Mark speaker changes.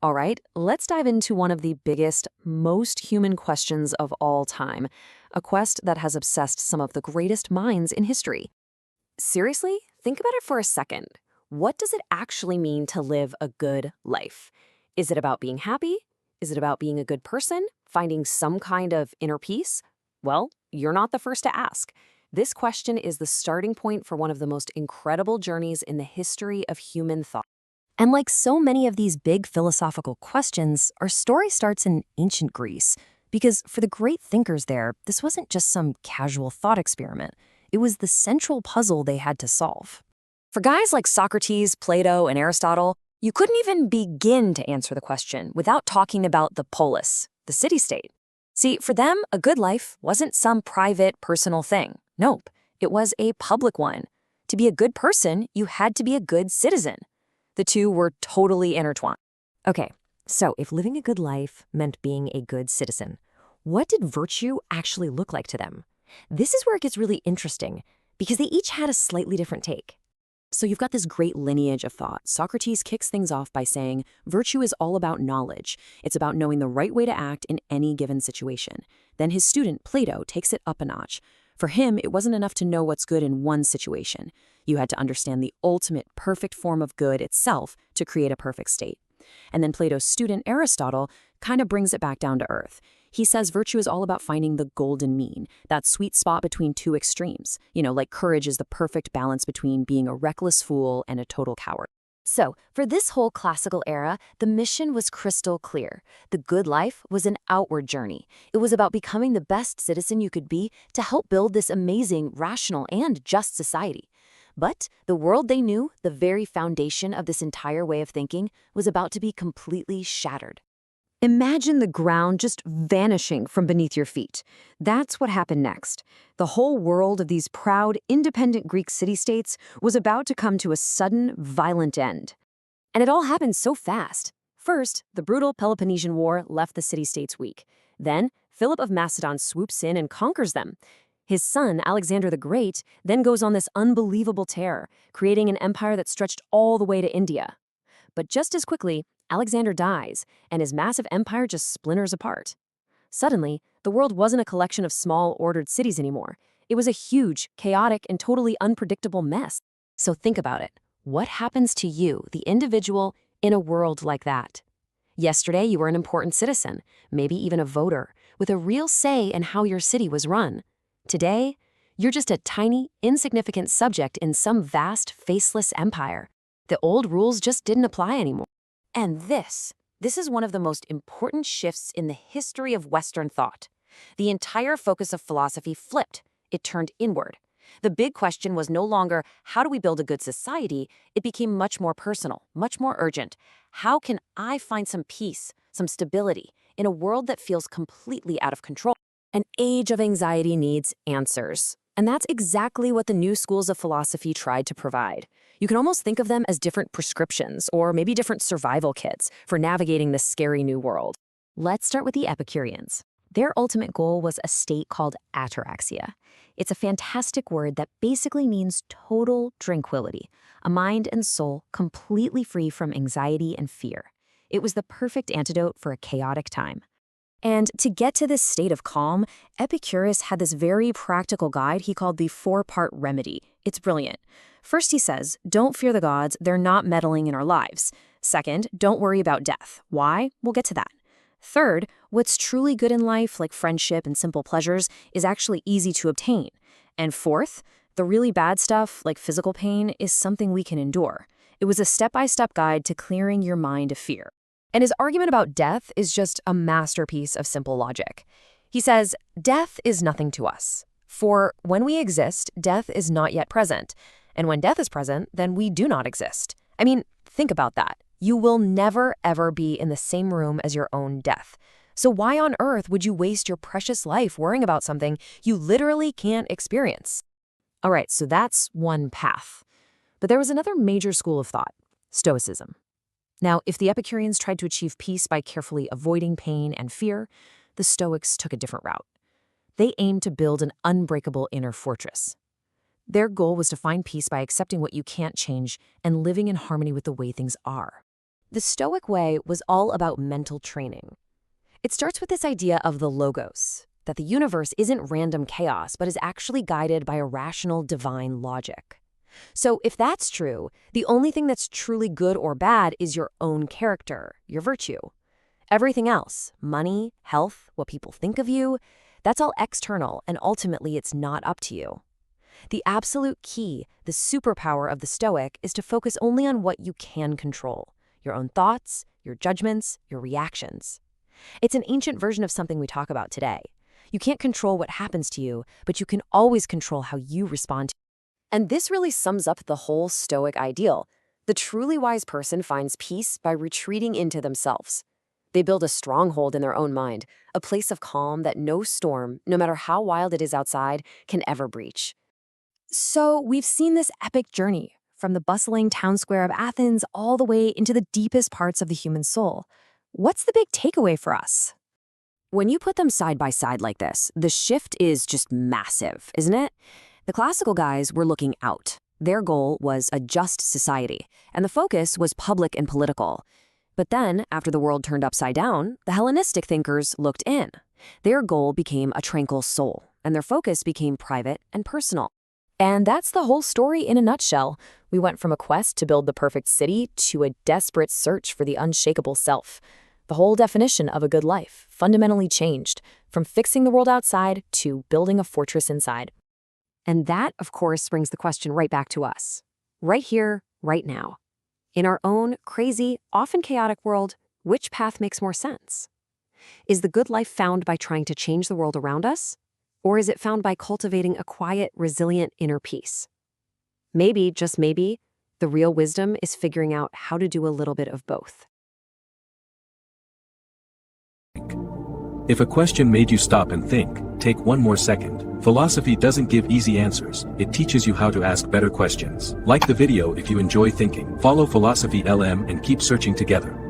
Speaker 1: All right, let's dive into one of the biggest, most human questions of all time, a quest that has obsessed some of the greatest minds in history. Seriously, think about it for a second. What does it actually mean to live a good life? Is it about being happy? Is it about being a good person? Finding some kind of inner peace? Well, you're not the first to ask. This question is the starting point for one of the most incredible journeys in the history of human thought. And like so many of these big philosophical questions, our story starts in ancient Greece. Because for the great thinkers there, this wasn't just some casual thought experiment. It was the central puzzle they had to solve. For guys like Socrates, Plato, and Aristotle, you couldn't even begin to answer the question without talking about the polis, the city-state. See, for them, a good life wasn't some private, personal thing. Nope, it was a public one. To be a good person, you had to be a good citizen. The two were totally intertwined. Okay, so if living a good life meant being a good citizen, what did virtue actually look like to them? This is where it gets really interesting, because they each had a slightly different take. So you've got this great lineage of thought. Socrates kicks things off by saying, virtue is all about knowledge. It's about knowing the right way to act in any given situation. Then his student, Plato, takes it up a notch. For him, it wasn't enough to know what's good in one situation. You had to understand the ultimate perfect form of good itself to create a perfect state. And then Plato's student, Aristotle, kind of brings it back down to earth. He says virtue is all about finding the golden mean, that sweet spot between two extremes. Like courage is the perfect balance between being a reckless fool and a total coward. So, for this whole classical era, the mission was crystal clear. The good life was an outward journey. It was about becoming the best citizen you could be to help build this amazing, rational, and just society. But the world they knew, the very foundation of this entire way of thinking, was about to be completely shattered. Imagine the ground just vanishing from beneath your feet. That's what happened next. The whole world of these proud, independent Greek city-states was about to come to a sudden, violent end. And it all happened so fast. First, the brutal Peloponnesian War left the city-states weak. Then, Philip of Macedon swoops in and conquers them. His son, Alexander the Great, then goes on this unbelievable tear, creating an empire that stretched all the way to India. But just as quickly, Alexander dies, and his massive empire just splinters apart. Suddenly, the world wasn't a collection of small, ordered cities anymore. It was a huge, chaotic, and totally unpredictable mess. So think about it. What happens to you, the individual, in a world like that? Yesterday, you were an important citizen, maybe even a voter, with a real say in how your city was run. Today, you're just a tiny, insignificant subject in some vast, faceless empire. The old rules just didn't apply anymore. And this is one of the most important shifts in the history of Western thought. The entire focus of philosophy flipped. It turned inward. The big question was no longer, how do we build a good society? It became much more personal, much more urgent. How can I find some peace, some stability, in a world that feels completely out of control? An age of anxiety needs answers. And that's exactly what the new schools of philosophy tried to provide. You can almost think of them as different prescriptions, or maybe different survival kits, for navigating this scary new world. Let's start with the Epicureans. Their ultimate goal was a state called ataraxia. It's a fantastic word that basically means total tranquility, a mind and soul completely free from anxiety and fear. It was the perfect antidote for a chaotic time. And to get to this state of calm, Epicurus had this very practical guide he called the 4-part remedy. It's brilliant. First, he says, don't fear the gods, they're not meddling in our lives. Second, don't worry about death. Why? We'll get to that. Third, what's truly good in life, like friendship and simple pleasures, is actually easy to obtain. And fourth, the really bad stuff, like physical pain, is something we can endure. It was a step-by-step guide to clearing your mind of fear. And his argument about death is just a masterpiece of simple logic. He says, death is nothing to us. For when we exist, death is not yet present. And when death is present, then we do not exist. I mean, think about that. You will never, ever be in the same room as your own death. So why on earth would you waste your precious life worrying about something you literally can't experience? All right, so that's one path. But there was another major school of thought, Stoicism. Now, if the Epicureans tried to achieve peace by carefully avoiding pain and fear, the Stoics took a different route. They aimed to build an unbreakable inner fortress. Their goal was to find peace by accepting what you can't change and living in harmony with the way things are. The Stoic way was all about mental training. It starts with this idea of the logos, that the universe isn't random chaos, but is actually guided by a rational divine logic. So if that's true, the only thing that's truly good or bad is your own character, your virtue. Everything else, money, health, what people think of you, that's all external, and ultimately it's not up to you. The absolute key, the superpower of the Stoic, is to focus only on what you can control: your own thoughts, your judgments, your reactions. It's an ancient version of something we talk about today. You can't control what happens to you, but you can always control how you respond to it. And this really sums up the whole Stoic ideal. The truly wise person finds peace by retreating into themselves. They build a stronghold in their own mind, a place of calm that no storm, no matter how wild it is outside, can ever breach. So we've seen this epic journey, from the bustling town square of Athens all the way into the deepest parts of the human soul. What's the big takeaway for us? When you put them side by side like this, the shift is just massive, isn't it? The classical guys were looking out. Their goal was a just society, and the focus was public and political. But then, after the world turned upside down, the Hellenistic thinkers looked in. Their goal became a tranquil soul, and their focus became private and personal. And that's the whole story in a nutshell. We went from a quest to build the perfect city to a desperate search for the unshakable self. The whole definition of a good life fundamentally changed, from fixing the world outside to building a fortress inside. And that, of course, brings the question right back to us. Right here, right now. In our own crazy, often chaotic world, which path makes more sense? Is the good life found by trying to change the world around us? Or is it found by cultivating a quiet, resilient inner peace? Maybe, just maybe, the real wisdom is figuring out how to do a little bit of both.
Speaker 2: If a question made you stop and think, take one more second. Philosophy doesn't give easy answers, it teaches you how to ask better questions. Like the video if you enjoy thinking. Follow Philosophy LM and keep searching together.